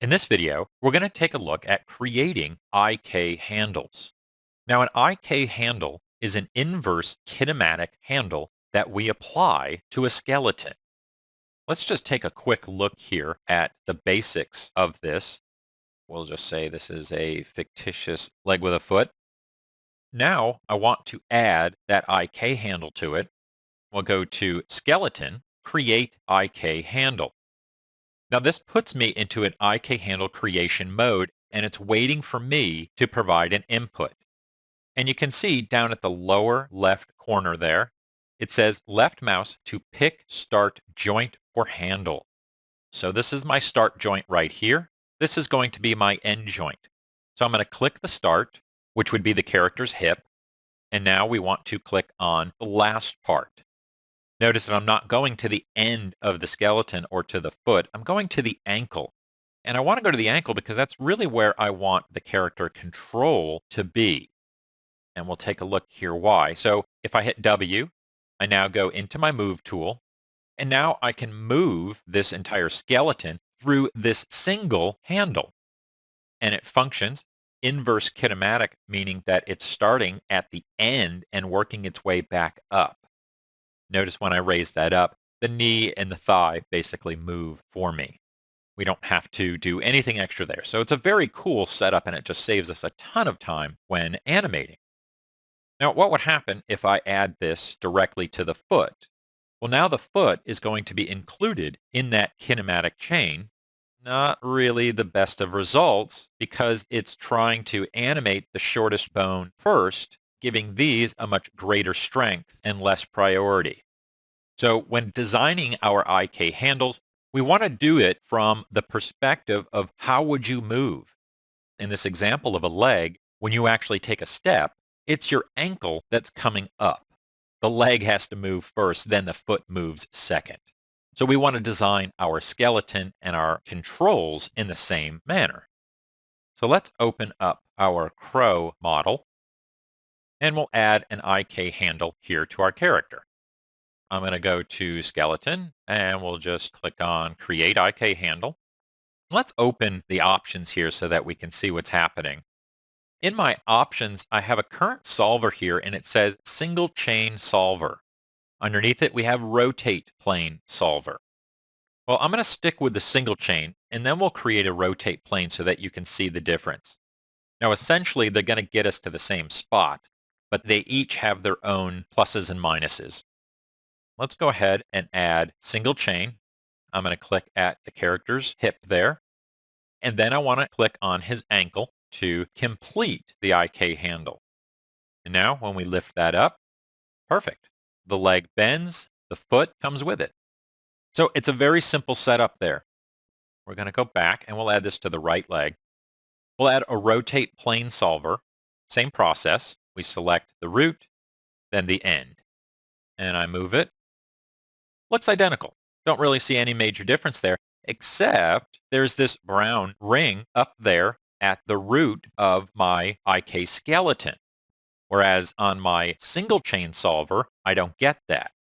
In this video, we're going to take a look at creating IK handles. Now, an IK handle is an inverse kinematic handle that we apply to a skeleton. Let's just take a quick look here at the basics of this. We'll just say this is a fictitious leg with a foot. Now, I want to add that IK handle to it. We'll go to Skeleton, Create IK Handle. Now this puts me into an IK handle creation mode, and it's waiting for me to provide an input. And you can see down at the lower left corner there, it says left mouse to pick start joint or handle. So this is my start joint right here. This is going to be my end joint. So I'm going to click the start, which would be the character's hip. And now we want to click on the last part. Notice that I'm not going to the end of the skeleton or to the foot. I'm going to the ankle. And I want to go to the ankle because that's really where I want the character control to be. And we'll take a look here why. So if I hit W, I now go into my move tool. And now I can move this entire skeleton through this single handle. And it functions inverse kinematic, meaning that it's starting at the end and working its way back up. Notice when I raise that up, the knee and the thigh basically move for me. We don't have to do anything extra there. So it's a very cool setup, and it just saves us a ton of time when animating. Now, what would happen if I add this directly to the foot? Well, now the foot is going to be included in that kinematic chain. Not really the best of results because it's trying to animate the shortest bone first, giving these a much greater strength and less priority. So when designing our IK handles, we want to do it from the perspective of how would you move. In this example of a leg, when you actually take a step, it's your ankle that's coming up. The leg has to move first, then the foot moves second. So we want to design our skeleton and our controls in the same manner. So let's open up our crow model, and we'll add an IK handle here to our character. I'm going to go to Skeleton, and we'll just click on Create IK Handle. Let's open the options here so that we can see what's happening. In my options, I have a current solver here, and it says Single Chain Solver. Underneath it, we have Rotate Plane Solver. Well, I'm going to stick with the single chain, and then we'll create a rotate plane so that you can see the difference. Now, essentially, they're going to get us to the same spot, but they each have their own pluses and minuses. Let's go ahead and add single chain. I'm going to click at the character's hip there. And then I want to click on his ankle to complete the IK handle. And now when we lift that up, perfect. The leg bends, the foot comes with it. So it's a very simple setup there. We're going to go back and we'll add this to the right leg. We'll add a rotate plane solver. Same process. We select the root, then the end. And I move it. Looks identical. Don't really see any major difference there, except there's this brown ring up there at the root of my IK skeleton. Whereas on my single chain solver, I don't get that.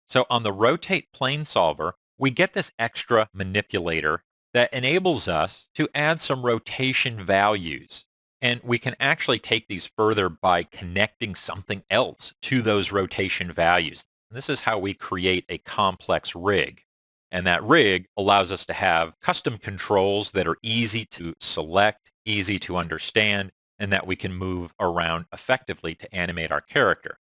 So on the rotate plane solver, we get this extra manipulator that enables us to add some rotation values. And we can actually take these further by connecting something else to those rotation values. And this is how we create a complex rig. And that rig allows us to have custom controls that are easy to select, easy to understand, and that we can move around effectively to animate our character.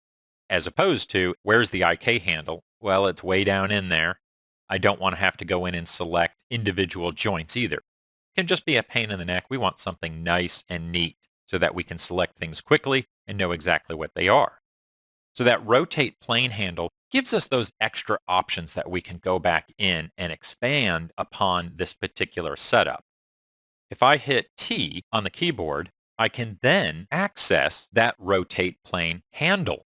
As opposed to, where's the IK handle? Well, it's way down in there. I don't want to have to go in and select individual joints either. It can just be a pain in the neck. We want something nice and neat so that we can select things quickly and know exactly what they are. So that rotate plane handle gives us those extra options that we can go back in and expand upon this particular setup. If I hit T on the keyboard, I can then access that rotate plane handle.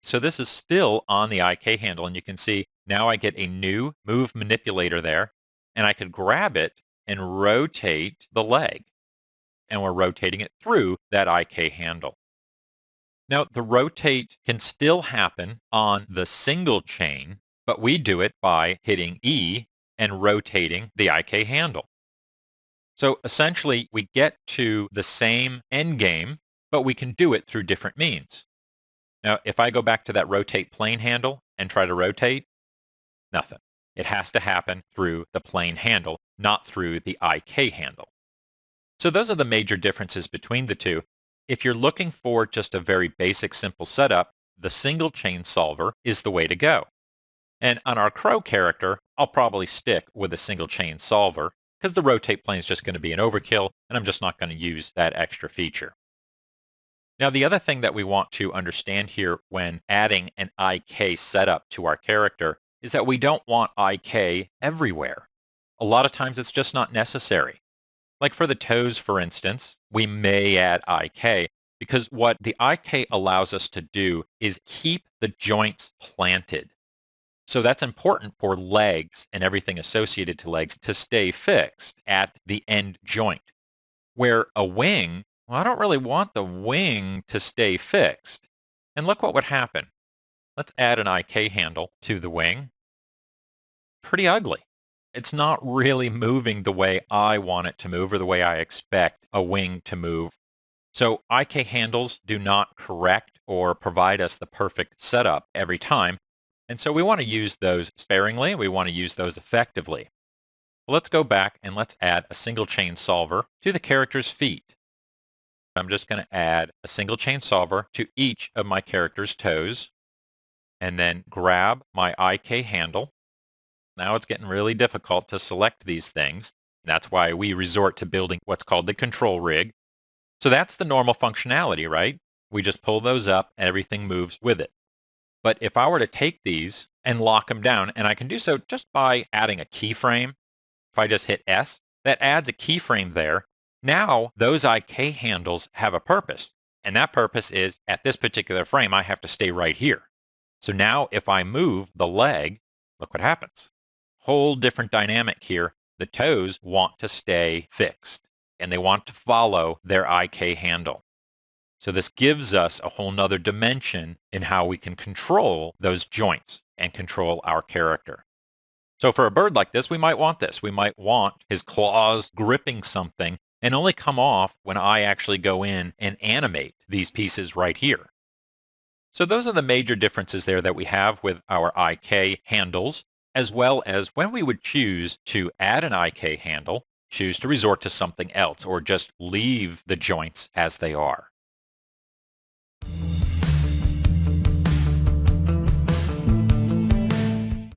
So this is still on the IK handle, and you can see now I get a new move manipulator there, and I could grab it and rotate the leg. And we're rotating it through that IK handle. Now, the rotate can still happen on the single chain, but we do it by hitting E and rotating the IK handle. So essentially, we get to the same end game, but we can do it through different means. Now, if I go back to that rotate plane handle and try to rotate, nothing. It has to happen through the plane handle, not through the IK handle. So those are the major differences between the two. If you're looking for just a very basic, simple setup, the single chain solver is the way to go. And on our crow character, I'll probably stick with a single chain solver because the rotate plane is just going to be an overkill and I'm just not going to use that extra feature. Now, the other thing that we want to understand here when adding an IK setup to our character is that we don't want IK everywhere. A lot of times it's just not necessary. Like for the toes, for instance, we may add IK because what the IK allows us to do is keep the joints planted. So that's important for legs and everything associated to legs to stay fixed at the end joint. Where a wing, well, I don't really want the wing to stay fixed. And look what would happen. Let's add an IK handle to the wing. Pretty ugly. It's not really moving the way I want it to move or the way I expect a wing to move. So IK handles do not correct or provide us the perfect setup every time. And so we want to use those sparingly. We want to use those effectively. Let's go back and let's add a single chain solver to the character's feet. I'm just going to add a single chain solver to each of my character's toes and then grab my IK handle. Now it's getting really difficult to select these things. That's why we resort to building what's called the control rig. So that's the normal functionality, right? We just pull those up and everything moves with it. But if I were to take these and lock them down, and I can do so just by adding a keyframe, if I just hit S, that adds a keyframe there. Now those IK handles have a purpose. And that purpose is at this particular frame, I have to stay right here. So now if I move the leg, look what happens. Whole different dynamic here. The toes want to stay fixed and they want to follow their IK handle. So this gives us a whole nother dimension in how we can control those joints and control our character. So for a bird like this, we might want this. We might want his claws gripping something and only come off when I actually go in and animate these pieces right here. So those are the major differences there that we have with our IK handles, as well as when we would choose to add an IK handle, choose to resort to something else, or just leave the joints as they are.